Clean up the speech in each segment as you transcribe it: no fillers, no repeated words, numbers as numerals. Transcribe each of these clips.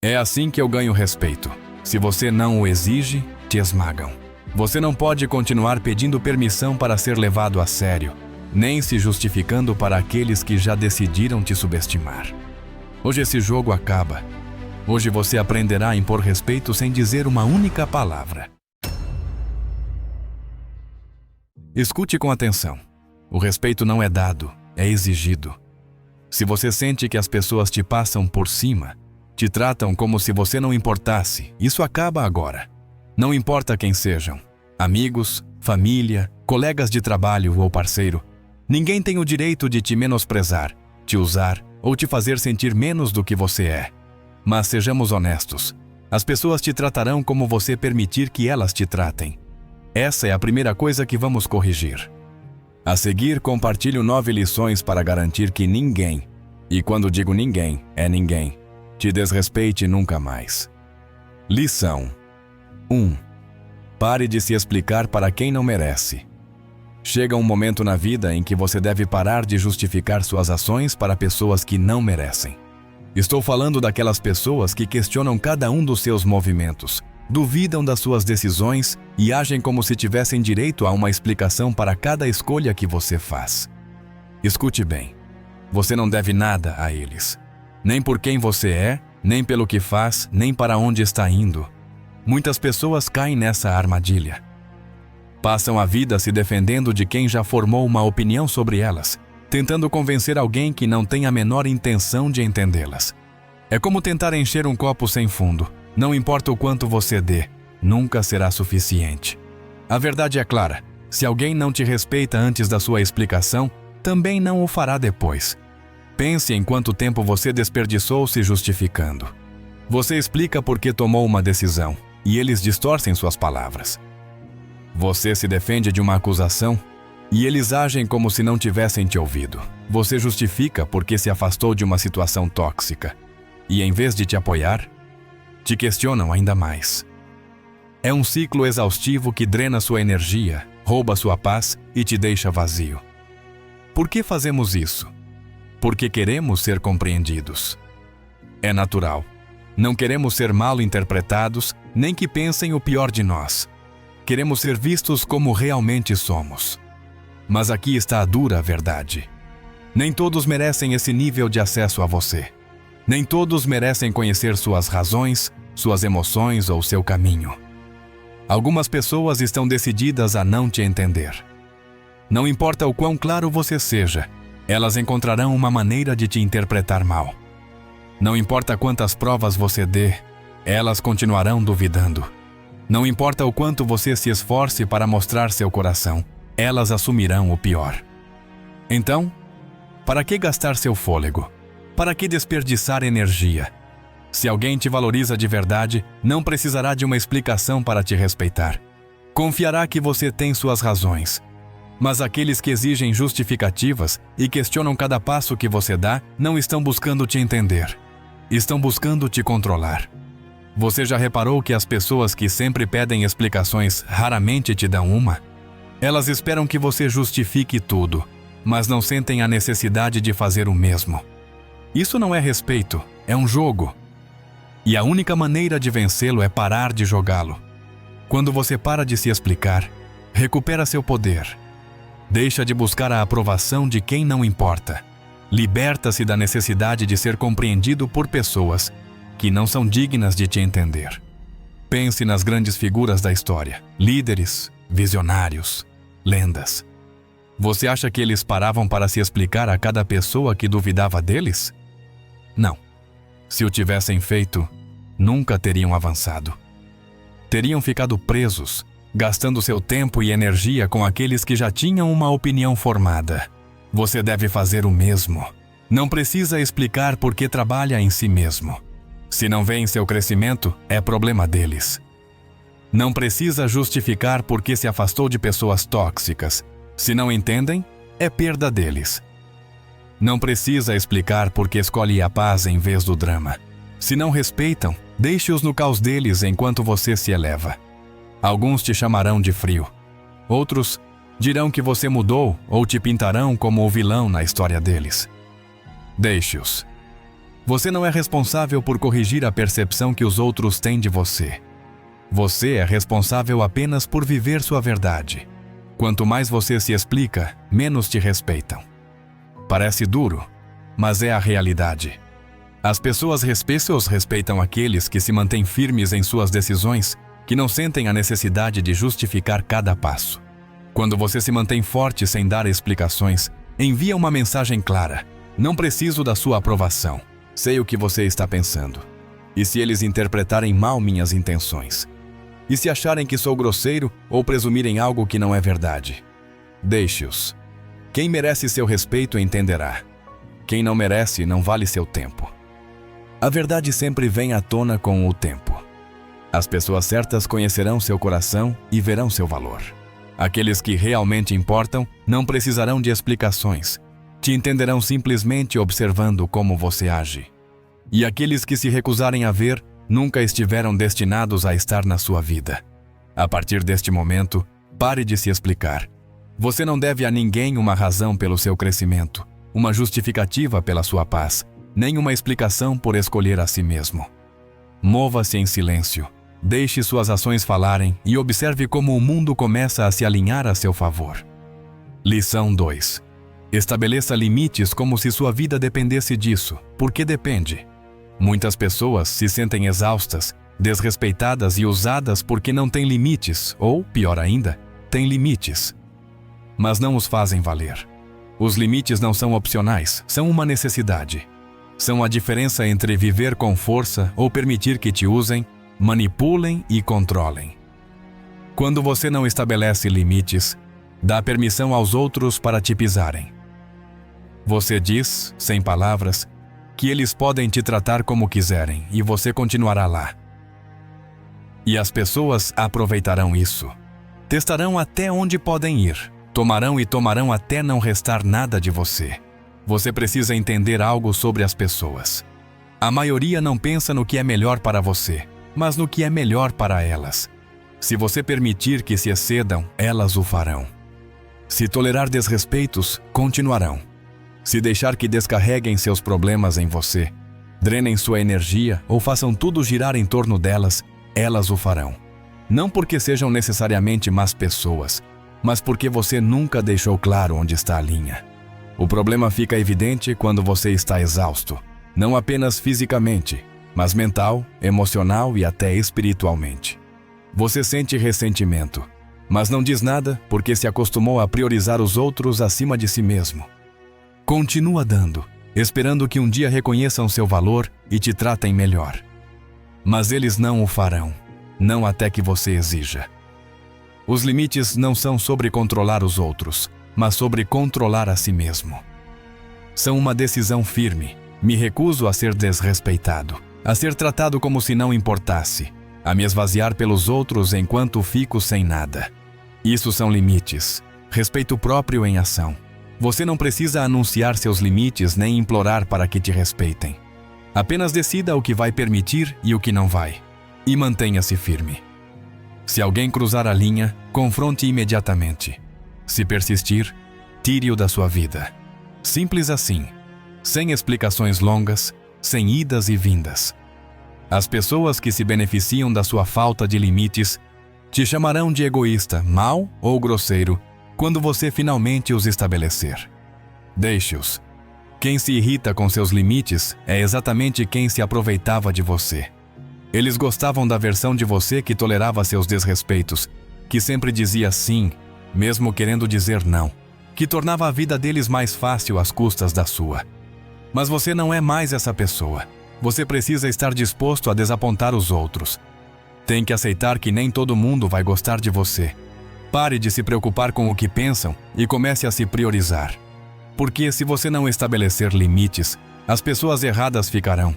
É assim que eu ganho respeito. Se você não o exige, te esmagam. Você não pode continuar pedindo permissão para ser levado a sério, nem se justificando para aqueles que já decidiram te subestimar. Hoje esse jogo acaba. Hoje você aprenderá a impor respeito sem dizer uma única palavra. Escute com atenção. O respeito não é dado, é exigido. Se você sente que as pessoas te passam por cima, te tratam como se você não importasse, isso acaba agora. Não importa quem sejam, amigos, família, colegas de trabalho ou parceiro, ninguém tem o direito de te menosprezar, te usar ou te fazer sentir menos do que você é. Mas sejamos honestos, as pessoas te tratarão como você permitir que elas te tratem. Essa é a primeira coisa que vamos corrigir. A seguir, compartilho 9 lições para garantir que ninguém, e quando digo ninguém, é ninguém, te desrespeite nunca mais. Lição 1. Pare de se explicar para quem não merece. Chega um momento na vida em que você deve parar de justificar suas ações para pessoas que não merecem. Estou falando daquelas pessoas que questionam cada um dos seus movimentos, duvidam das suas decisões e agem como se tivessem direito a uma explicação para cada escolha que você faz. Escute bem, você não deve nada a eles. Nem por quem você é, nem pelo que faz, nem para onde está indo. Muitas pessoas caem nessa armadilha. Passam a vida se defendendo de quem já formou uma opinião sobre elas, tentando convencer alguém que não tem a menor intenção de entendê-las. É como tentar encher um copo sem fundo. Não importa o quanto você dê, nunca será suficiente. A verdade é clara, se alguém não te respeita antes da sua explicação, também não o fará depois. Pense em quanto tempo você desperdiçou se justificando. Você explica por que tomou uma decisão, e eles distorcem suas palavras. Você se defende de uma acusação, e eles agem como se não tivessem te ouvido. Você justifica porque se afastou de uma situação tóxica, e em vez de te apoiar, te questionam ainda mais. É um ciclo exaustivo que drena sua energia, rouba sua paz e te deixa vazio. Por que fazemos isso? Porque queremos ser compreendidos. É natural. Não queremos ser mal interpretados, nem que pensem o pior de nós. Queremos ser vistos como realmente somos. Mas aqui está a dura verdade. Nem todos merecem esse nível de acesso a você. Nem todos merecem conhecer suas razões, suas emoções ou seu caminho. Algumas pessoas estão decididas a não te entender. Não importa o quão claro você seja, elas encontrarão uma maneira de te interpretar mal. Não importa quantas provas você dê, elas continuarão duvidando. Não importa o quanto você se esforce para mostrar seu coração, elas assumirão o pior. Então, para que gastar seu fôlego? Para que desperdiçar energia? Se alguém te valoriza de verdade, não precisará de uma explicação para te respeitar. Confiará que você tem suas razões. Mas aqueles que exigem justificativas e questionam cada passo que você dá, não estão buscando te entender. Estão buscando te controlar. Você já reparou que as pessoas que sempre pedem explicações raramente te dão uma? Elas esperam que você justifique tudo, mas não sentem a necessidade de fazer o mesmo. Isso não é respeito, é um jogo. E a única maneira de vencê-lo é parar de jogá-lo. Quando você para de se explicar, recupera seu poder. Deixa de buscar a aprovação de quem não importa. Liberta-se da necessidade de ser compreendido por pessoas que não são dignas de te entender. Pense nas grandes figuras da história, líderes, visionários, lendas. Você acha que eles paravam para se explicar a cada pessoa que duvidava deles? Não. Se o tivessem feito, nunca teriam avançado. Teriam ficado presos, gastando seu tempo e energia com aqueles que já tinham uma opinião formada. Você deve fazer o mesmo. Não precisa explicar por que trabalha em si mesmo. Se não vêem seu crescimento, é problema deles. Não precisa justificar por que se afastou de pessoas tóxicas. Se não entendem, é perda deles. Não precisa explicar por que escolhe a paz em vez do drama. Se não respeitam, deixe-os no caos deles enquanto você se eleva. Alguns te chamarão de frio. Outros dirão que você mudou ou te pintarão como o vilão na história deles. Deixe-os. Você não é responsável por corrigir a percepção que os outros têm de você. Você é responsável apenas por viver sua verdade. Quanto mais você se explica, menos te respeitam. Parece duro, mas é a realidade. As pessoas respeitam aqueles que se mantêm firmes em suas decisões, que não sentem a necessidade de justificar cada passo. Quando você se mantém forte sem dar explicações, envia uma mensagem clara. Não preciso da sua aprovação. Sei o que você está pensando. E se eles interpretarem mal minhas intenções? E se acharem que sou grosseiro ou presumirem algo que não é verdade? Deixe-os. Quem merece seu respeito entenderá. Quem não merece não vale seu tempo. A verdade sempre vem à tona com o tempo. As pessoas certas conhecerão seu coração e verão seu valor. Aqueles que realmente importam não precisarão de explicações. Te entenderão simplesmente observando como você age. E aqueles que se recusarem a ver, nunca estiveram destinados a estar na sua vida. A partir deste momento, pare de se explicar. Você não deve a ninguém uma razão pelo seu crescimento, uma justificativa pela sua paz, nem uma explicação por escolher a si mesmo. Mova-se em silêncio. Deixe suas ações falarem e observe como o mundo começa a se alinhar a seu favor. Lição 2. Estabeleça limites como se sua vida dependesse disso, porque depende. Muitas pessoas se sentem exaustas, desrespeitadas e usadas porque não têm limites, ou, pior ainda, têm limites. Mas não os fazem valer. Os limites não são opcionais, são uma necessidade. São a diferença entre viver com força ou permitir que te usem, manipulem e controlem. Quando você não estabelece limites, dá permissão aos outros para te pisarem. Você diz, sem palavras, que eles podem te tratar como quiserem e você continuará lá. E as pessoas aproveitarão isso. Testarão até onde podem ir. Tomarão até não restar nada de você. Você precisa entender algo sobre as pessoas. A maioria não pensa no que é melhor para você, mas no que é melhor para elas. Se você permitir que se excedam, elas o farão. Se tolerar desrespeitos, continuarão. Se deixar que descarreguem seus problemas em você, drenem sua energia ou façam tudo girar em torno delas, elas o farão. Não porque sejam necessariamente más pessoas, mas porque você nunca deixou claro onde está a linha. O problema fica evidente quando você está exausto, não apenas fisicamente, mas mental, emocional e até espiritualmente. Você sente ressentimento, mas não diz nada porque se acostumou a priorizar os outros acima de si mesmo. Continua dando, esperando que um dia reconheçam seu valor e te tratem melhor. Mas eles não o farão, não até que você exija. Os limites não são sobre controlar os outros, mas sobre controlar a si mesmo. São uma decisão firme. Me recuso a ser desrespeitado, a ser tratado como se não importasse, a me esvaziar pelos outros enquanto fico sem nada. Isso são limites, respeito próprio em ação. Você não precisa anunciar seus limites nem implorar para que te respeitem. Apenas decida o que vai permitir e o que não vai. E mantenha-se firme. Se alguém cruzar a linha, confronte imediatamente. Se persistir, tire-o da sua vida. Simples assim, sem explicações longas, sem idas e vindas. As pessoas que se beneficiam da sua falta de limites te chamarão de egoísta, mau ou grosseiro, quando você finalmente os estabelecer. Deixe-os. Quem se irrita com seus limites é exatamente quem se aproveitava de você. Eles gostavam da versão de você que tolerava seus desrespeitos, que sempre dizia sim, mesmo querendo dizer não, que tornava a vida deles mais fácil às custas da sua. Mas você não é mais essa pessoa. Você precisa estar disposto a desapontar os outros. Tem que aceitar que nem todo mundo vai gostar de você. Pare de se preocupar com o que pensam e comece a se priorizar. Porque se você não estabelecer limites, as pessoas erradas ficarão,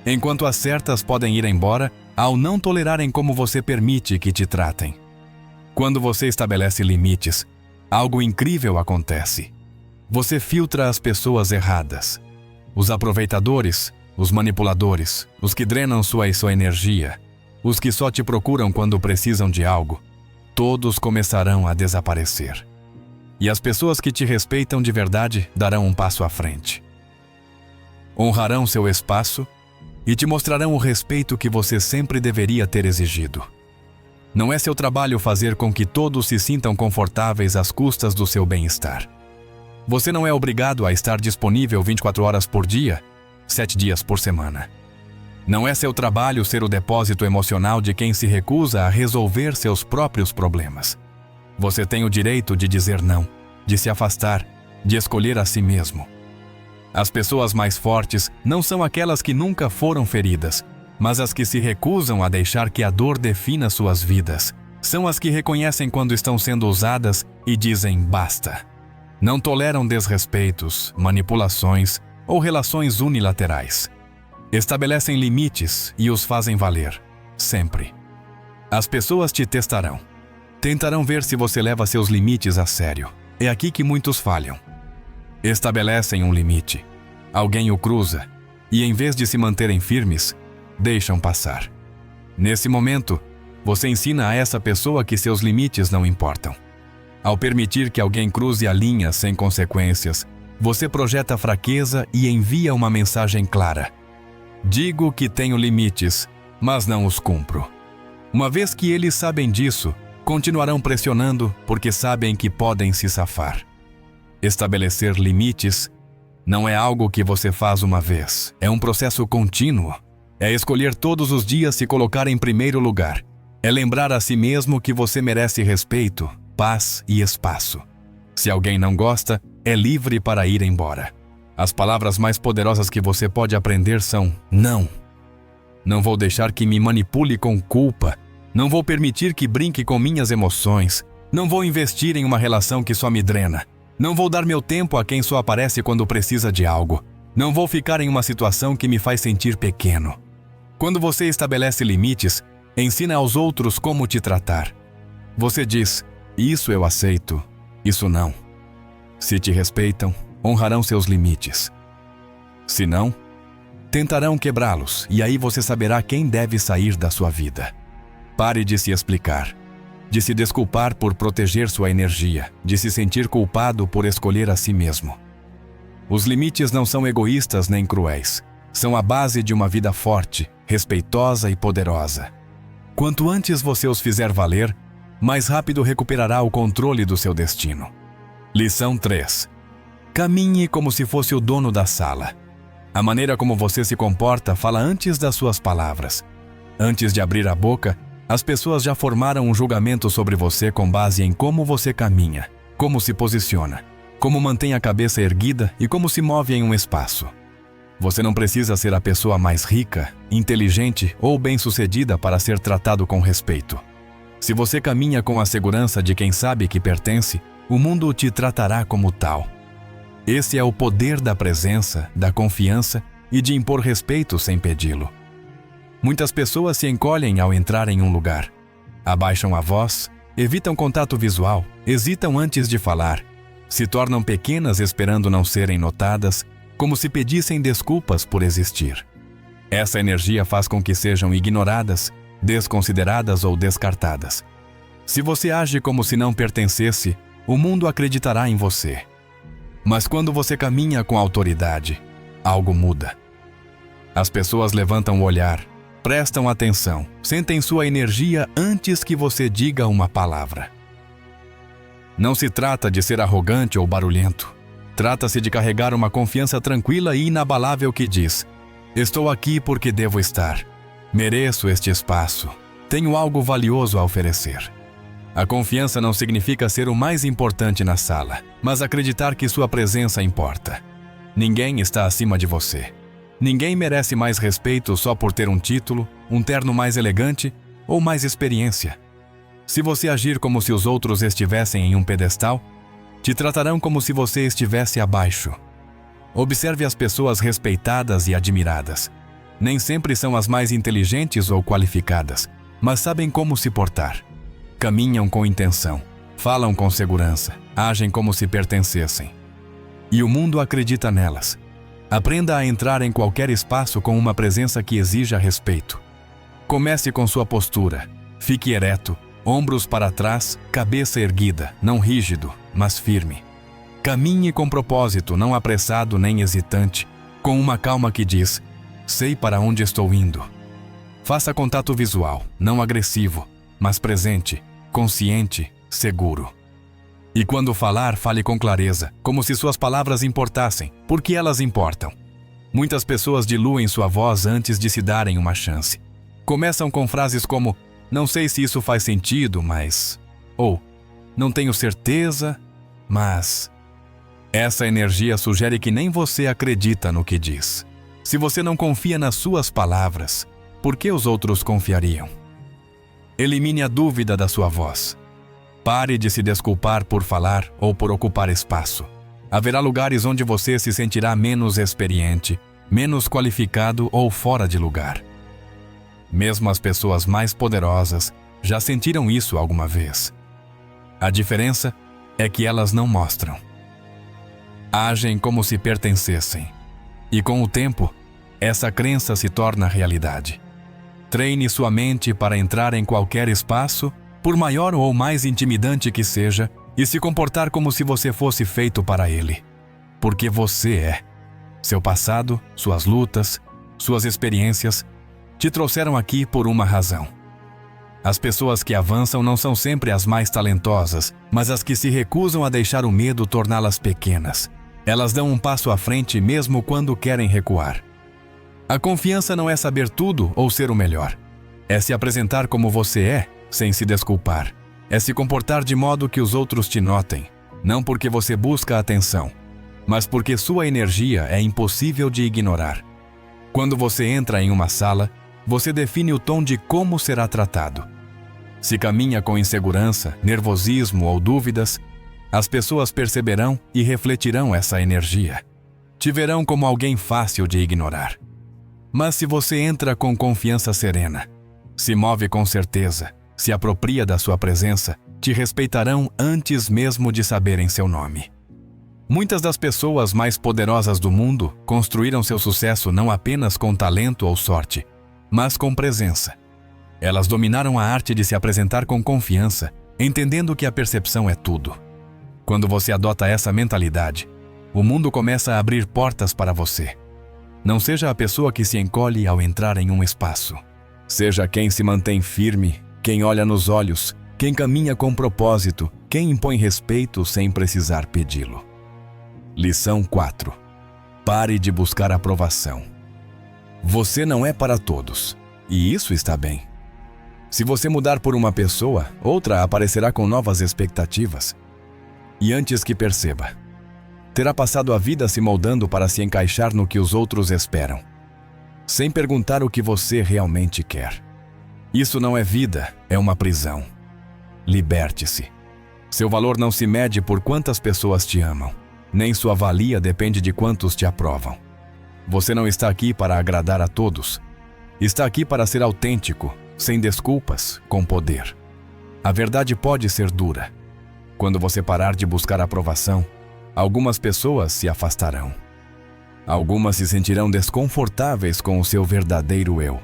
enquanto as certas podem ir embora ao não tolerarem como você permite que te tratem. Quando você estabelece limites, algo incrível acontece. Você filtra as pessoas erradas. Os aproveitadores, os manipuladores, os que drenam sua energia, os que só te procuram quando precisam de algo, todos começarão a desaparecer. E as pessoas que te respeitam de verdade darão um passo à frente. honrarão seu espaço e te mostrarão o respeito que você sempre deveria ter exigido. Não é seu trabalho fazer com que todos se sintam confortáveis às custas do seu bem-estar. Você não é obrigado a estar disponível 24 horas por dia, 7 dias por semana. Não é seu trabalho ser o depósito emocional de quem se recusa a resolver seus próprios problemas. Você tem o direito de dizer não, de se afastar, de escolher a si mesmo. As pessoas mais fortes não são aquelas que nunca foram feridas, mas as que se recusam a deixar que a dor defina suas vidas. São as que reconhecem quando estão sendo usadas e dizem basta. Não toleram desrespeitos, manipulações ou relações unilaterais. Estabelecem limites e os fazem valer, sempre. As pessoas te testarão. Tentarão ver se você leva seus limites a sério. É aqui que muitos falham. Estabelecem um limite. Alguém o cruza e, em vez de se manterem firmes, deixam passar. Nesse momento, você ensina a essa pessoa que seus limites não importam. Ao permitir que alguém cruze a linha sem consequências, você projeta fraqueza e envia uma mensagem clara. Digo que tenho limites, mas não os cumpro. Uma vez que eles sabem disso, continuarão pressionando porque sabem que podem se safar. Estabelecer limites não é algo que você faz uma vez, é um processo contínuo. É escolher todos os dias se colocar em primeiro lugar. É lembrar a si mesmo que você merece respeito, paz e espaço. Se alguém não gosta, é livre para ir embora. As palavras mais poderosas que você pode aprender são não. Não vou deixar que me manipule com culpa. Não vou permitir que brinque com minhas emoções. Não vou investir em uma relação que só me drena. Não vou dar meu tempo a quem só aparece quando precisa de algo. Não vou ficar em uma situação que me faz sentir pequeno. Quando você estabelece limites, ensina aos outros como te tratar. Você diz, isso eu aceito, isso não. Se te respeitam, honrarão seus limites. Se não, tentarão quebrá-los e aí você saberá quem deve sair da sua vida. Pare de se explicar, de se desculpar por proteger sua energia, de se sentir culpado por escolher a si mesmo. Os limites não são egoístas nem cruéis. São a base de uma vida forte, respeitosa e poderosa. Quanto antes você os fizer valer, mais rápido recuperará o controle do seu destino. Lição 3. Caminhe como se fosse o dono da sala. A maneira como você se comporta fala antes das suas palavras. Antes de abrir a boca, as pessoas já formaram um julgamento sobre você com base em como você caminha, como se posiciona, como mantém a cabeça erguida e como se move em um espaço. Você não precisa ser a pessoa mais rica, inteligente ou bem-sucedida para ser tratado com respeito. Se você caminha com a segurança de quem sabe que pertence, o mundo te tratará como tal. Esse é o poder da presença, da confiança e de impor respeito sem pedi-lo. Muitas pessoas se encolhem ao entrar em um lugar. Abaixam a voz, evitam contato visual, hesitam antes de falar, se tornam pequenas esperando não serem notadas, como se pedissem desculpas por existir. Essa energia faz com que sejam ignoradas, desconsideradas ou descartadas. Se você age como se não pertencesse, o mundo acreditará em você. Mas quando você caminha com autoridade, algo muda. As pessoas levantam o olhar, prestam atenção, sentem sua energia antes que você diga uma palavra. Não se trata de ser arrogante ou barulhento. Trata-se de carregar uma confiança tranquila e inabalável que diz: estou aqui porque devo estar. Mereço este espaço. Tenho algo valioso a oferecer. A confiança não significa ser o mais importante na sala, mas acreditar que sua presença importa. Ninguém está acima de você. Ninguém merece mais respeito só por ter um título, um terno mais elegante ou mais experiência. Se você agir como se os outros estivessem em um pedestal, te tratarão como se você estivesse abaixo. Observe as pessoas respeitadas e admiradas. Nem sempre são as mais inteligentes ou qualificadas, mas sabem como se portar. Caminham com intenção, falam com segurança, agem como se pertencessem. E o mundo acredita nelas. Aprenda a entrar em qualquer espaço com uma presença que exija respeito. Comece com sua postura. Fique ereto, ombros para trás, cabeça erguida, não rígido, mas firme. Caminhe com propósito, não apressado nem hesitante. com uma calma que diz: sei para onde estou indo. Faça contato visual, não agressivo, mas presente, consciente, seguro. E quando falar, fale com clareza, como se suas palavras importassem, porque elas importam. Muitas pessoas diluem sua voz antes de se darem uma chance. Começam com frases como: não sei se isso faz sentido, mas... ou não tenho certeza, mas... Essa energia sugere que nem você acredita no que diz. Se você não confia nas suas palavras, por que os outros confiariam? Elimine a dúvida da sua voz. Pare de se desculpar por falar ou por ocupar espaço. Haverá lugares onde você se sentirá menos experiente, menos qualificado ou fora de lugar. Mesmo as pessoas mais poderosas já sentiram isso alguma vez. A diferença é que elas não mostram. Agem como se pertencessem. E com o tempo, essa crença se torna realidade. Treine sua mente para entrar em qualquer espaço, por maior ou mais intimidante que seja, e se comportar como se você fosse feito para ele. Porque você é. Seu passado, suas lutas, suas experiências te trouxeram aqui por uma razão. As pessoas que avançam não são sempre as mais talentosas, mas as que se recusam a deixar o medo torná-las pequenas. Elas dão um passo à frente mesmo quando querem recuar. A confiança não é saber tudo ou ser o melhor. É se apresentar como você é, sem se desculpar. É se comportar de modo que os outros te notem, não porque você busca atenção, mas porque sua energia é impossível de ignorar. Quando você entra em uma sala, você define o tom de como será tratado. Se caminha com insegurança, nervosismo ou dúvidas, as pessoas perceberão e refletirão essa energia. Te verão como alguém fácil de ignorar. Mas se você entra com confiança serena, se move com certeza, se apropria da sua presença, te respeitarão antes mesmo de saberem seu nome. Muitas das pessoas mais poderosas do mundo construíram seu sucesso não apenas com talento ou sorte, mas com presença. Elas dominaram a arte de se apresentar com confiança, entendendo que a percepção é tudo. Quando você adota essa mentalidade, o mundo começa a abrir portas para você. Não seja a pessoa que se encolhe ao entrar em um espaço. Seja quem se mantém firme, quem olha nos olhos, quem caminha com propósito, quem impõe respeito sem precisar pedi-lo. Lição 4. Pare de buscar aprovação. Você não é para todos, e isso está bem. Se você mudar por uma pessoa, outra aparecerá com novas expectativas. E antes que perceba, terá passado a vida se moldando para se encaixar no que os outros esperam, sem perguntar o que você realmente quer. Isso não é vida, é uma prisão. Liberte-se. Seu valor não se mede por quantas pessoas te amam, nem sua valia depende de quantos te aprovam. Você não está aqui para agradar a todos. Está aqui para ser autêntico, sem desculpas, com poder. A verdade pode ser dura. Quando você parar de buscar aprovação, algumas pessoas se afastarão. Algumas se sentirão desconfortáveis com o seu verdadeiro eu.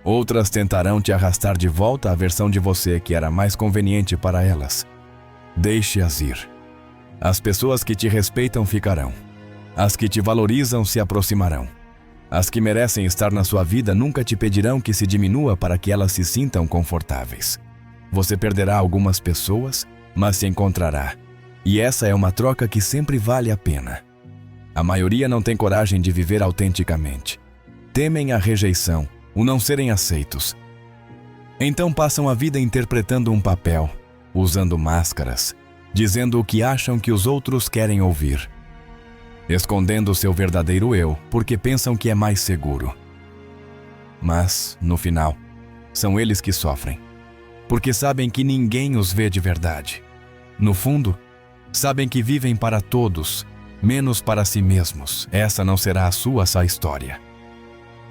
Outras tentarão te arrastar de volta à versão de você que era mais conveniente para elas. Deixe-as ir. As pessoas que te respeitam ficarão. As que te valorizam se aproximarão. As que merecem estar na sua vida nunca te pedirão que se diminua para que elas se sintam confortáveis. Você perderá algumas pessoas, mas se encontrará. E essa é uma troca que sempre vale a pena. A maioria não tem coragem de viver autenticamente. Temem a rejeição, o não serem aceitos. Então passam a vida interpretando um papel, usando máscaras, dizendo o que acham que os outros querem ouvir. Escondendo seu verdadeiro eu, porque pensam que é mais seguro. Mas, no final, são eles que sofrem, porque sabem que ninguém os vê de verdade. No fundo, sabem que vivem para todos, menos para si mesmos. Essa não será a sua só história.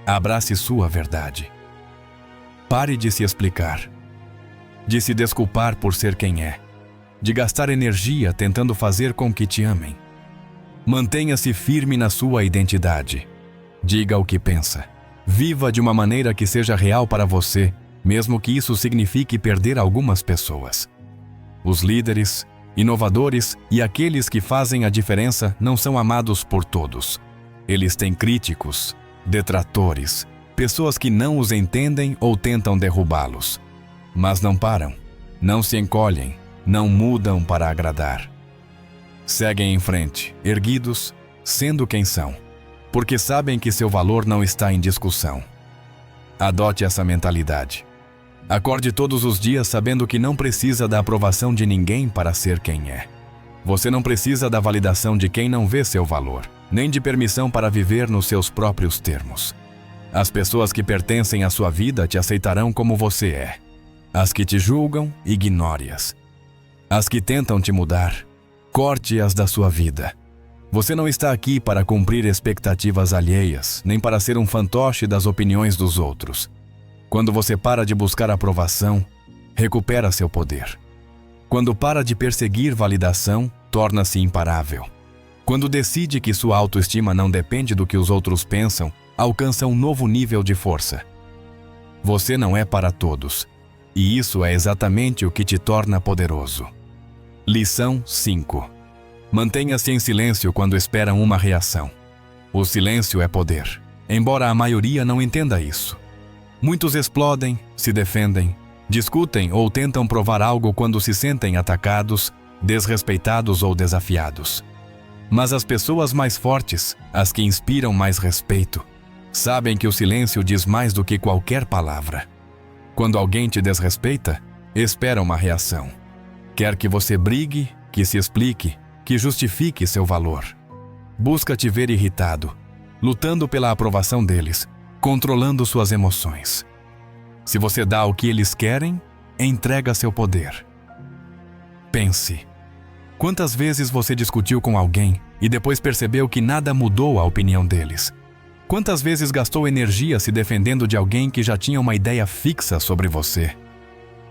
Abrace sua verdade. Pare de se explicar, de se desculpar por ser quem é, de gastar energia tentando fazer com que te amem. Mantenha-se firme na sua identidade. Diga o que pensa. Viva de uma maneira que seja real para você, mesmo que isso signifique perder algumas pessoas. Os líderes, inovadores e aqueles que fazem a diferença não são amados por todos. Eles têm críticos, detratores, pessoas que não os entendem ou tentam derrubá-los. Mas não param, não se encolhem, não mudam para agradar. Seguem em frente, erguidos, sendo quem são, porque sabem que seu valor não está em discussão. Adote essa mentalidade. Acorde todos os dias sabendo que não precisa da aprovação de ninguém para ser quem é. Você não precisa da validação de quem não vê seu valor, nem de permissão para viver nos seus próprios termos. As pessoas que pertencem à sua vida te aceitarão como você é. As que te julgam, ignore-as. As que tentam te mudar, corte-as da sua vida. Você não está aqui para cumprir expectativas alheias, nem para ser um fantoche das opiniões dos outros. Quando você para de buscar aprovação, recupera seu poder. Quando para de perseguir validação, torna-se imparável. Quando decide que sua autoestima não depende do que os outros pensam, alcança um novo nível de força. Você não é para todos, e isso é exatamente o que te torna poderoso. Lição 5. Mantenha-se em silêncio quando esperam uma reação. O silêncio é poder, embora a maioria não entenda isso. Muitos explodem, se defendem, discutem ou tentam provar algo quando se sentem atacados, desrespeitados ou desafiados. Mas as pessoas mais fortes, as que inspiram mais respeito, sabem que o silêncio diz mais do que qualquer palavra. Quando alguém te desrespeita, espera uma reação. Quer que você brigue, que se explique, que justifique seu valor. Busca te ver irritado, lutando pela aprovação deles, controlando suas emoções. Se você dá o que eles querem, entrega seu poder. Pense. Quantas vezes você discutiu com alguém e depois percebeu que nada mudou a opinião deles? Quantas vezes gastou energia se defendendo de alguém que já tinha uma ideia fixa sobre você?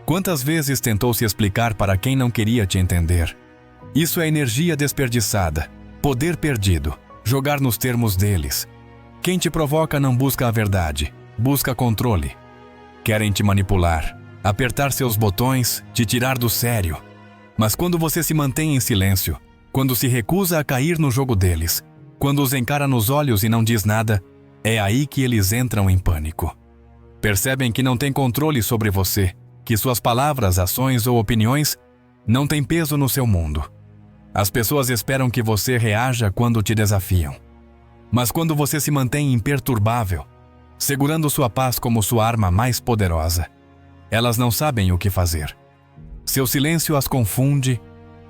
Quantas vezes tentou se explicar para quem não queria te entender? Isso é energia desperdiçada, poder perdido, jogar nos termos deles. Quem te provoca não busca a verdade, busca controle. Querem te manipular, apertar seus botões, te tirar do sério. Mas quando você se mantém em silêncio, quando se recusa a cair no jogo deles, quando os encara nos olhos e não diz nada, é aí que eles entram em pânico. Percebem que não têm controle sobre você, que suas palavras, ações ou opiniões não têm peso no seu mundo. As pessoas esperam que você reaja quando te desafiam. Mas quando você se mantém imperturbável, segurando sua paz como sua arma mais poderosa, elas não sabem o que fazer. Seu silêncio as confunde,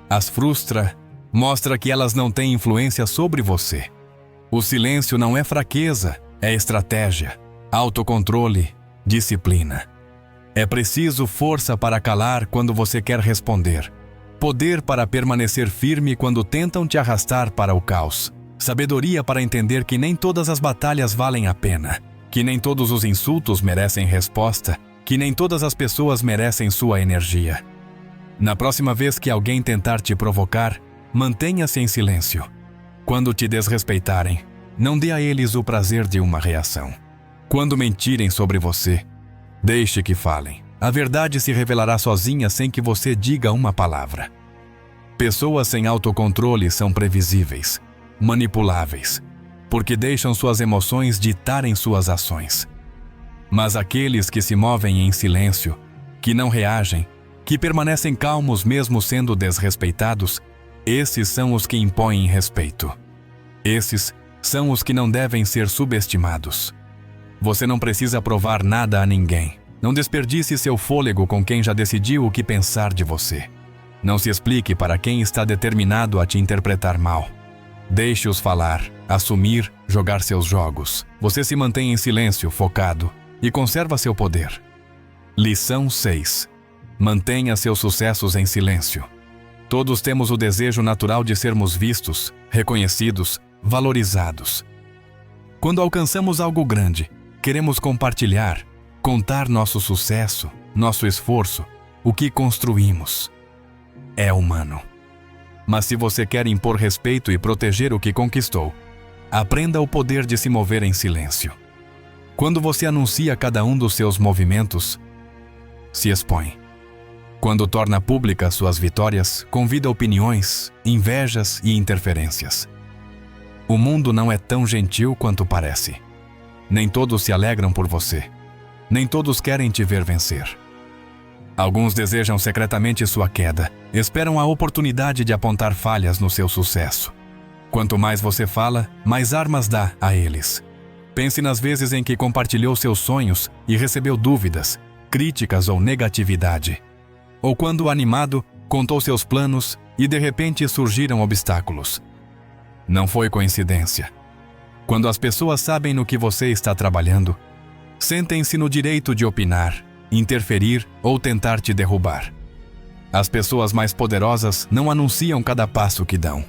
as frustra, mostra que elas não têm influência sobre você. O silêncio não é fraqueza, é estratégia, autocontrole, disciplina. É preciso força para calar quando você quer responder, poder para permanecer firme quando tentam te arrastar para o caos, sabedoria para entender que nem todas as batalhas valem a pena, que nem todos os insultos merecem resposta, que nem todas as pessoas merecem sua energia. Na próxima vez que alguém tentar te provocar, mantenha-se em silêncio. Quando te desrespeitarem, não dê a eles o prazer de uma reação. Quando mentirem sobre você, deixe que falem. A verdade se revelará sozinha sem que você diga uma palavra. Pessoas sem autocontrole são previsíveis, manipuláveis, porque deixam suas emoções ditarem suas ações. Mas aqueles que se movem em silêncio, que não reagem, que permanecem calmos mesmo sendo desrespeitados, esses são os que impõem respeito. Esses são os que não devem ser subestimados. Você não precisa provar nada a ninguém. Não desperdice seu fôlego com quem já decidiu o que pensar de você. Não se explique para quem está determinado a te interpretar mal. Deixe-os falar, assumir, jogar seus jogos. Você se mantém em silêncio, focado, e conserva seu poder. Lição 6. Mantenha seus sucessos em silêncio. Todos temos o desejo natural de sermos vistos, reconhecidos, valorizados. Quando alcançamos algo grande, queremos compartilhar, contar nosso sucesso, nosso esforço, o que construímos. É humano. Mas se você quer impor respeito e proteger o que conquistou, aprenda o poder de se mover em silêncio. Quando você anuncia cada um dos seus movimentos, se expõe. Quando torna pública suas vitórias, convida opiniões, invejas e interferências. O mundo não é tão gentil quanto parece. Nem todos se alegram por você. Nem todos querem te ver vencer. Alguns desejam secretamente sua queda, esperam a oportunidade de apontar falhas no seu sucesso. Quanto mais você fala, mais armas dá a eles. Pense nas vezes em que compartilhou seus sonhos e recebeu dúvidas, críticas ou negatividade. Ou quando, animado, contou seus planos e de repente surgiram obstáculos. Não foi coincidência. Quando as pessoas sabem no que você está trabalhando, sentem-se no direito de opinar, interferir ou tentar te derrubar. As pessoas mais poderosas não anunciam cada passo que dão.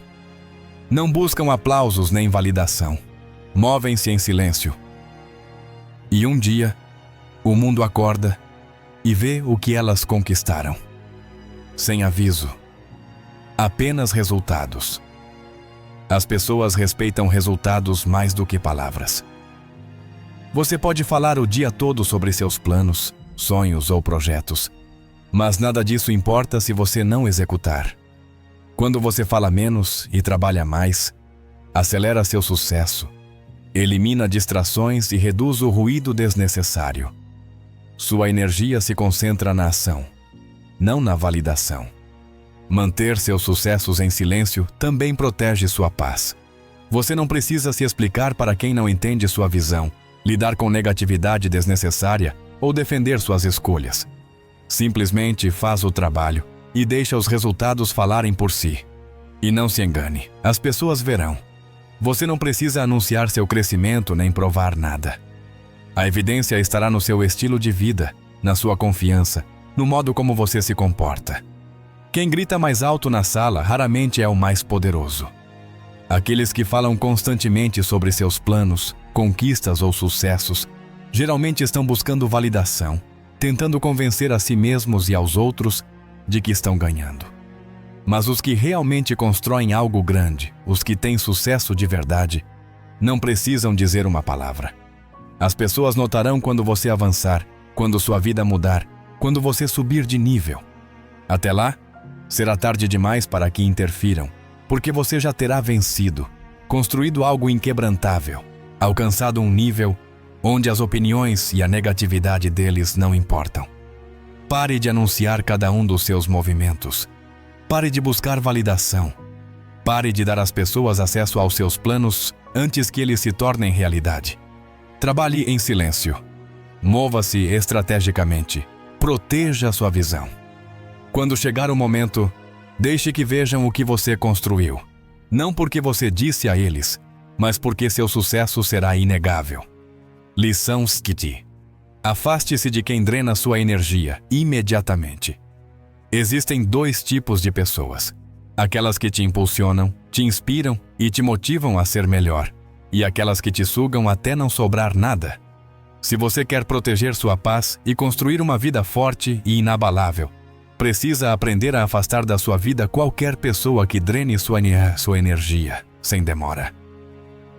Não buscam aplausos nem validação. Movem-se em silêncio. E um dia, o mundo acorda e vê o que elas conquistaram. Sem aviso. Apenas resultados. As pessoas respeitam resultados mais do que palavras. Você pode falar o dia todo sobre seus planos, sonhos ou projetos, mas nada disso importa se você não executar. Quando você fala menos e trabalha mais, acelera seu sucesso, elimina distrações e reduz o ruído desnecessário. Sua energia se concentra na ação, não na validação. Manter seus sucessos em silêncio também protege sua paz. Você não precisa se explicar para quem não entende sua visão, lidar com negatividade desnecessária ou defender suas escolhas. Simplesmente faz o trabalho e deixa os resultados falarem por si. E não se engane, as pessoas verão. Você não precisa anunciar seu crescimento nem provar nada. A evidência estará no seu estilo de vida, na sua confiança, no modo como você se comporta. Quem grita mais alto na sala raramente é o mais poderoso. Aqueles que falam constantemente sobre seus planos, conquistas ou sucessos, geralmente estão buscando validação, tentando convencer a si mesmos e aos outros de que estão ganhando. Mas os que realmente constroem algo grande, os que têm sucesso de verdade, não precisam dizer uma palavra. As pessoas notarão quando você avançar, quando sua vida mudar, quando você subir de nível. Até lá, será tarde demais para que interfiram, porque você já terá vencido, construído algo inquebrantável, alcançado um nível onde as opiniões e a negatividade deles não importam. Pare de anunciar cada um dos seus movimentos. Pare de buscar validação. Pare de dar às pessoas acesso aos seus planos antes que eles se tornem realidade. Trabalhe em silêncio. Mova-se estrategicamente. Proteja sua visão. Quando chegar o momento, deixe que vejam o que você construiu. Não porque você disse a eles, mas porque seu sucesso será inegável. Lição Skiti. Afaste-se de quem drena sua energia imediatamente. Existem dois tipos de pessoas. Aquelas que te impulsionam, te inspiram e te motivam a ser melhor. E aquelas que te sugam até não sobrar nada. Se você quer proteger sua paz e construir uma vida forte e inabalável, precisa aprender a afastar da sua vida qualquer pessoa que drene sua energia, sem demora.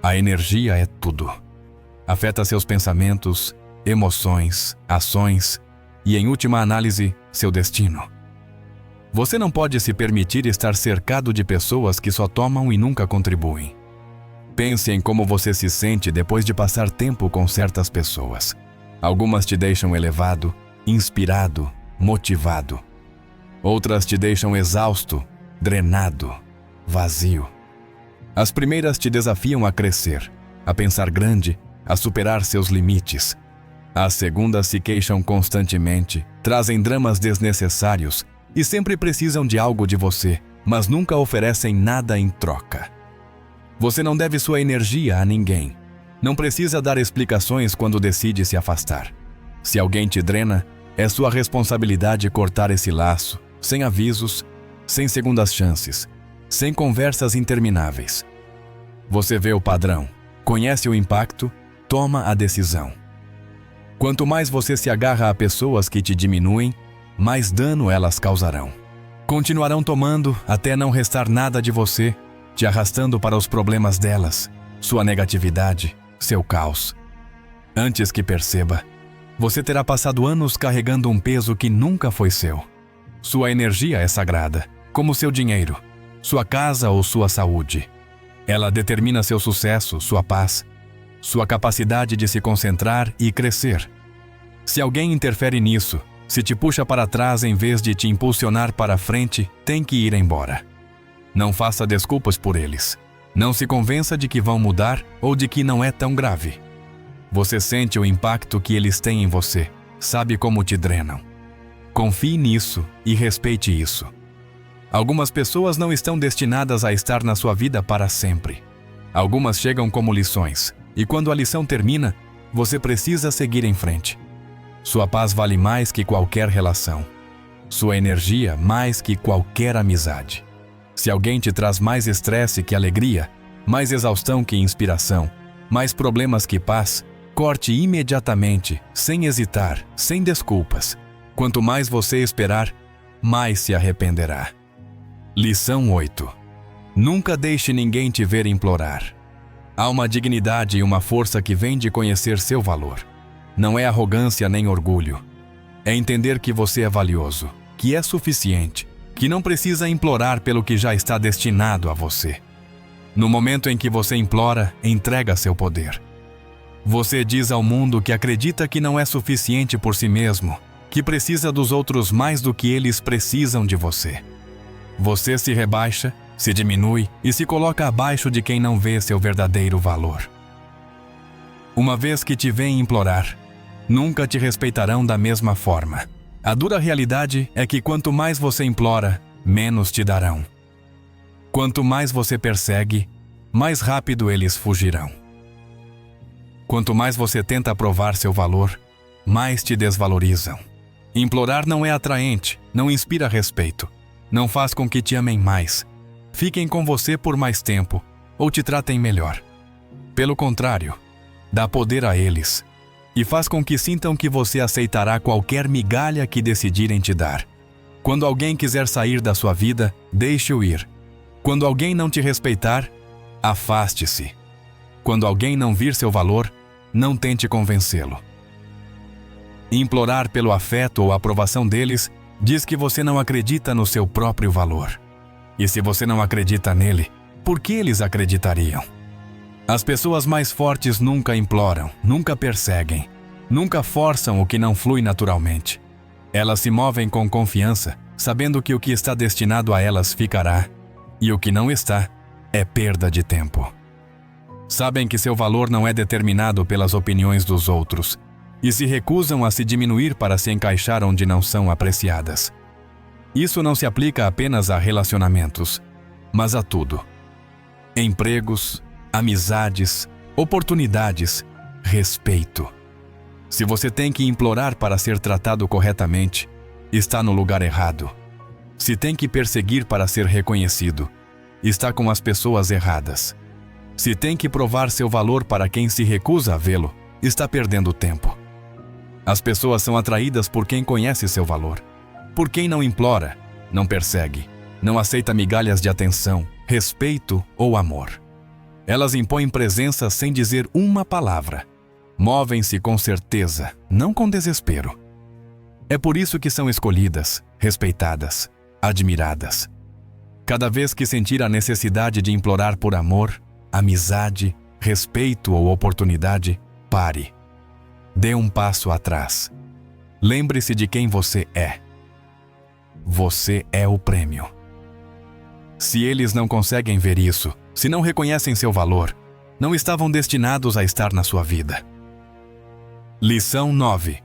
A energia é tudo. Afeta seus pensamentos, emoções, ações e, em última análise, seu destino. Você não pode se permitir estar cercado de pessoas que só tomam e nunca contribuem. Pense em como você se sente depois de passar tempo com certas pessoas. Algumas te deixam elevado, inspirado, motivado. Outras te deixam exausto, drenado, vazio. As primeiras te desafiam a crescer, a pensar grande, a superar seus limites. As segundas se queixam constantemente, trazem dramas desnecessários e sempre precisam de algo de você, mas nunca oferecem nada em troca. Você não deve sua energia a ninguém. Não precisa dar explicações quando decide se afastar. Se alguém te drena, é sua responsabilidade cortar esse laço, sem avisos, sem segundas chances, sem conversas intermináveis. Você vê o padrão, conhece o impacto, toma a decisão. Quanto mais você se agarra a pessoas que te diminuem, mais dano elas causarão. Continuarão tomando até não restar nada de você, te arrastando para os problemas delas, sua negatividade, seu caos. Antes que perceba, você terá passado anos carregando um peso que nunca foi seu. Sua energia é sagrada, como seu dinheiro, sua casa ou sua saúde. Ela determina seu sucesso, sua paz, sua capacidade de se concentrar e crescer. Se alguém interfere nisso, se te puxa para trás em vez de te impulsionar para frente, tem que ir embora. Não faça desculpas por eles. Não se convença de que vão mudar ou de que não é tão grave. Você sente o impacto que eles têm em você, sabe como te drenam. Confie nisso e respeite isso. Algumas pessoas não estão destinadas a estar na sua vida para sempre. Algumas chegam como lições, e quando a lição termina, você precisa seguir em frente. Sua paz vale mais que qualquer relação. Sua energia mais que qualquer amizade. Se alguém te traz mais estresse que alegria, mais exaustão que inspiração, mais problemas que paz, corte imediatamente, sem hesitar, sem desculpas. Quanto mais você esperar, mais se arrependerá. Lição 8. Nunca deixe ninguém te ver implorar. Há uma dignidade e uma força que vem de conhecer seu valor. Não é arrogância nem orgulho. É entender que você é valioso, que é suficiente, que não precisa implorar pelo que já está destinado a você. No momento em que você implora, entrega seu poder. Você diz ao mundo que acredita que não é suficiente por si mesmo, que precisa dos outros mais do que eles precisam de você. Você se rebaixa, se diminui e se coloca abaixo de quem não vê seu verdadeiro valor. Uma vez que te veem implorar, nunca te respeitarão da mesma forma. A dura realidade é que quanto mais você implora, menos te darão. Quanto mais você persegue, mais rápido eles fugirão. Quanto mais você tenta provar seu valor, mais te desvalorizam. Implorar não é atraente, não inspira respeito, não faz com que te amem mais, fiquem com você por mais tempo ou te tratem melhor. Pelo contrário, dá poder a eles e faz com que sintam que você aceitará qualquer migalha que decidirem te dar. Quando alguém quiser sair da sua vida, deixe-o ir. Quando alguém não te respeitar, afaste-se. Quando alguém não vir seu valor, não tente convencê-lo. Implorar pelo afeto ou aprovação deles diz que você não acredita no seu próprio valor. E se você não acredita nele, por que eles acreditariam? As pessoas mais fortes nunca imploram, nunca perseguem, nunca forçam o que não flui naturalmente. Elas se movem com confiança, sabendo que o que está destinado a elas ficará, e o que não está é perda de tempo. Sabem que seu valor não é determinado pelas opiniões dos outros, e se recusam a se diminuir para se encaixar onde não são apreciadas. Isso não se aplica apenas a relacionamentos, mas a tudo. Empregos, amizades, oportunidades, respeito. Se você tem que implorar para ser tratado corretamente, está no lugar errado. Se tem que perseguir para ser reconhecido, está com as pessoas erradas. Se tem que provar seu valor para quem se recusa a vê-lo, está perdendo tempo. As pessoas são atraídas por quem conhece seu valor. Por quem não implora, não persegue, não aceita migalhas de atenção, respeito ou amor. Elas impõem presença sem dizer uma palavra. Movem-se com certeza, não com desespero. É por isso que são escolhidas, respeitadas, admiradas. Cada vez que sentir a necessidade de implorar por amor, amizade, respeito ou oportunidade, pare. Dê um passo atrás. Lembre-se de quem você é. Você é o prêmio. Se eles não conseguem ver isso, se não reconhecem seu valor, não estavam destinados a estar na sua vida. Lição 9.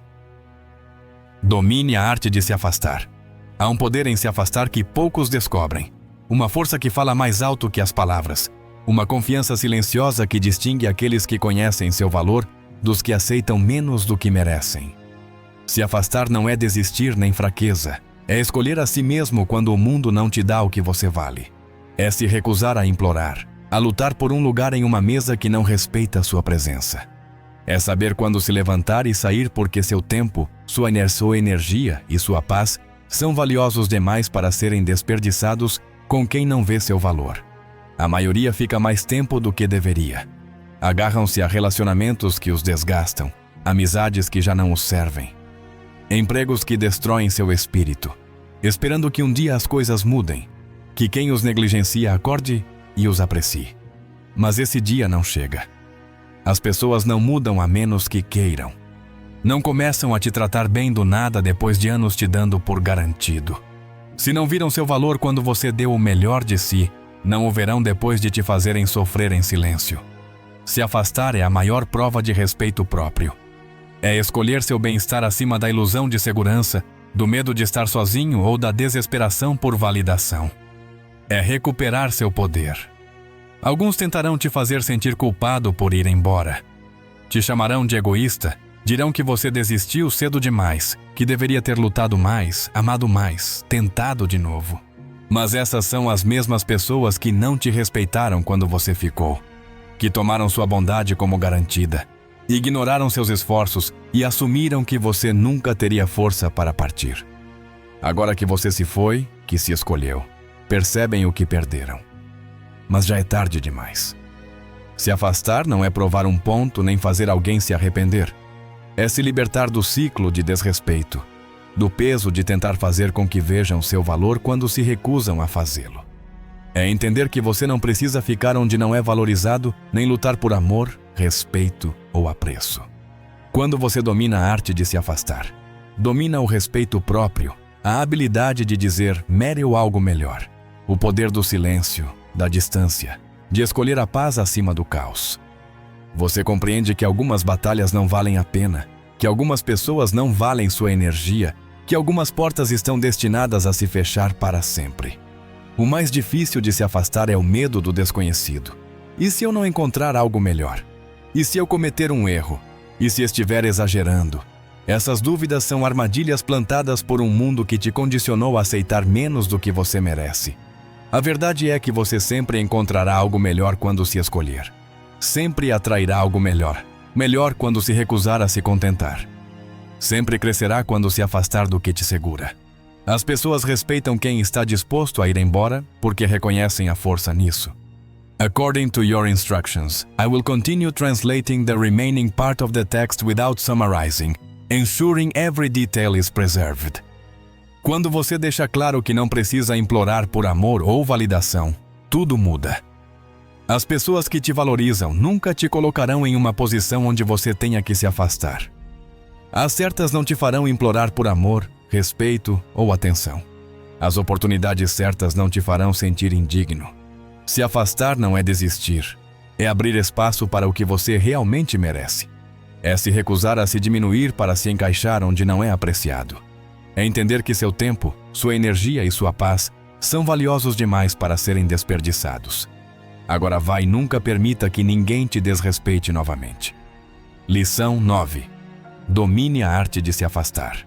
Domine a arte de se afastar. Há um poder em se afastar que poucos descobrem. Uma força que fala mais alto que as palavras. Uma confiança silenciosa que distingue aqueles que conhecem seu valor dos que aceitam menos do que merecem. Se afastar não é desistir nem fraqueza. É escolher a si mesmo quando o mundo não te dá o que você vale. É se recusar a implorar, a lutar por um lugar em uma mesa que não respeita sua presença. É saber quando se levantar e sair porque seu tempo, sua energia e sua paz são valiosos demais para serem desperdiçados com quem não vê seu valor. A maioria fica mais tempo do que deveria. Agarram-se a relacionamentos que os desgastam, amizades que já não os servem. Empregos que destroem seu espírito, esperando que um dia as coisas mudem, que quem os negligencia acorde e os aprecie. Mas esse dia não chega. As pessoas não mudam a menos que queiram. Não começam a te tratar bem do nada depois de anos te dando por garantido. Se não viram seu valor quando você deu o melhor de si, não o verão depois de te fazerem sofrer em silêncio. Se afastar é a maior prova de respeito próprio. É escolher seu bem-estar acima da ilusão de segurança, do medo de estar sozinho ou da desesperação por validação. É recuperar seu poder. Alguns tentarão te fazer sentir culpado por ir embora. Te chamarão de egoísta, dirão que você desistiu cedo demais, que deveria ter lutado mais, amado mais, tentado de novo. Mas essas são as mesmas pessoas que não te respeitaram quando você ficou, que tomaram sua bondade como garantida, ignoraram seus esforços e assumiram que você nunca teria força para partir. Agora que você se foi, que se escolheu, percebem o que perderam. Mas já é tarde demais. Se afastar não é provar um ponto nem fazer alguém se arrepender. É se libertar do ciclo de desrespeito, do peso de tentar fazer com que vejam seu valor quando se recusam a fazê-lo. É entender que você não precisa ficar onde não é valorizado, nem lutar por amor, respeito ou apreço. Quando você domina a arte de se afastar, domina o respeito próprio, a habilidade de dizer mere algo melhor, o poder do silêncio, da distância, de escolher a paz acima do caos. Você compreende que algumas batalhas não valem a pena, que algumas pessoas não valem sua energia, que algumas portas estão destinadas a se fechar para sempre. O mais difícil de se afastar é o medo do desconhecido. E se eu não encontrar algo melhor? E se eu cometer um erro? E se estiver exagerando? Essas dúvidas são armadilhas plantadas por um mundo que te condicionou a aceitar menos do que você merece. A verdade é que você sempre encontrará algo melhor quando se escolher. Sempre atrairá algo melhor. Melhor quando se recusar a se contentar. Sempre crescerá quando se afastar do que te segura. As pessoas respeitam quem está disposto a ir embora porque reconhecem a força nisso. According to your instructions, I will continue translating the remaining part of the text without summarizing, ensuring every detail is preserved. Quando você deixa claro que não precisa implorar por amor ou validação, tudo muda. As pessoas que te valorizam nunca te colocarão em uma posição onde você tenha que se afastar. As certas não te farão implorar por amor, respeito ou atenção. As oportunidades certas não te farão sentir indigno. Se afastar não é desistir, é abrir espaço para o que você realmente merece. É se recusar a se diminuir para se encaixar onde não é apreciado. É entender que seu tempo, sua energia e sua paz são valiosos demais para serem desperdiçados. Agora vai e nunca permita que ninguém te desrespeite novamente. Lição 9. Domine a arte de se afastar.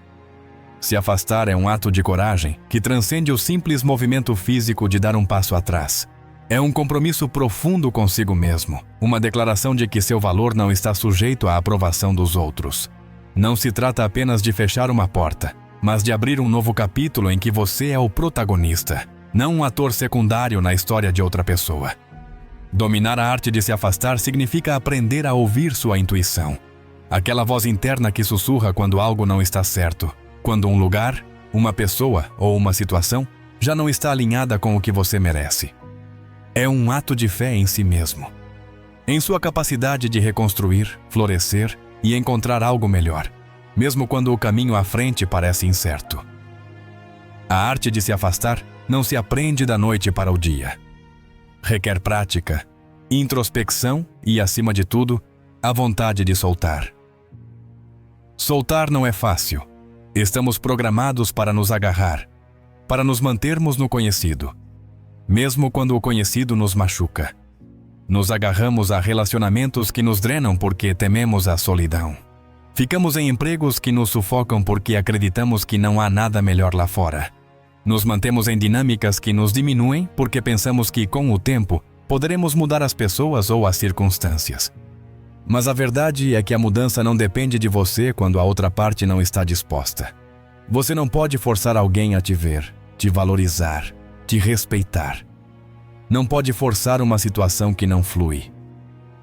Se afastar é um ato de coragem que transcende o simples movimento físico de dar um passo atrás. É um compromisso profundo consigo mesmo, uma declaração de que seu valor não está sujeito à aprovação dos outros. Não se trata apenas de fechar uma porta, mas de abrir um novo capítulo em que você é o protagonista, não um ator secundário na história de outra pessoa. Dominar a arte de se afastar significa aprender a ouvir sua intuição. Aquela voz interna que sussurra quando algo não está certo, quando um lugar, uma pessoa ou uma situação já não está alinhada com o que você merece. É um ato de fé em si mesmo, em sua capacidade de reconstruir, florescer e encontrar algo melhor, mesmo quando o caminho à frente parece incerto. A arte de se afastar não se aprende da noite para o dia. Requer prática, introspecção e, acima de tudo, a vontade de soltar. Soltar não é fácil. Estamos programados para nos agarrar, para nos mantermos no conhecido, mesmo quando o conhecido nos machuca. Nos agarramos a relacionamentos que nos drenam porque tememos a solidão. Ficamos em empregos que nos sufocam porque acreditamos que não há nada melhor lá fora. Nos mantemos em dinâmicas que nos diminuem porque pensamos que, com o tempo, poderemos mudar as pessoas ou as circunstâncias. Mas a verdade é que a mudança não depende de você quando a outra parte não está disposta. Você não pode forçar alguém a te ver, te valorizar, te respeitar. Não pode forçar uma situação que não flui.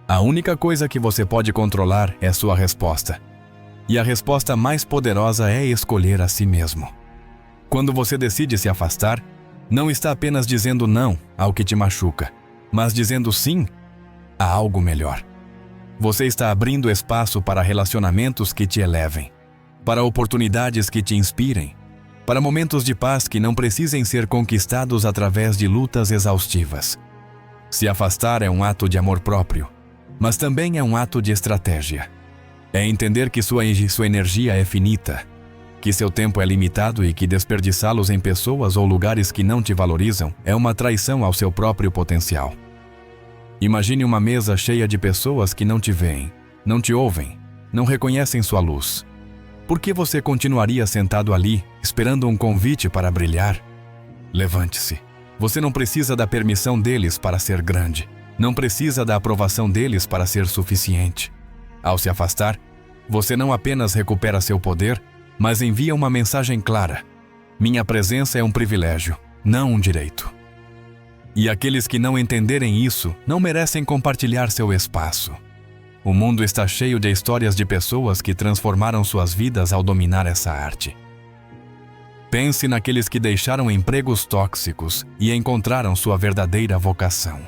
A única coisa que você pode controlar é sua resposta. E a resposta mais poderosa é escolher a si mesmo. Quando você decide se afastar, não está apenas dizendo não ao que te machuca, mas dizendo sim a algo melhor. Você está abrindo espaço para relacionamentos que te elevem, para oportunidades que te inspirem, para momentos de paz que não precisem ser conquistados através de lutas exaustivas. Se afastar é um ato de amor próprio, mas também é um ato de estratégia. É entender que sua energia é finita, que seu tempo é limitado e que desperdiçá-los em pessoas ou lugares que não te valorizam é uma traição ao seu próprio potencial. Imagine uma mesa cheia de pessoas que não te veem, não te ouvem, não reconhecem sua luz. Por que você continuaria sentado ali, esperando um convite para brilhar? Levante-se. Você não precisa da permissão deles para ser grande. Não precisa da aprovação deles para ser suficiente. Ao se afastar, você não apenas recupera seu poder, mas envia uma mensagem clara. Minha presença é um privilégio, não um direito. E aqueles que não entenderem isso não merecem compartilhar seu espaço. O mundo está cheio de histórias de pessoas que transformaram suas vidas ao dominar essa arte. Pense naqueles que deixaram empregos tóxicos e encontraram sua verdadeira vocação.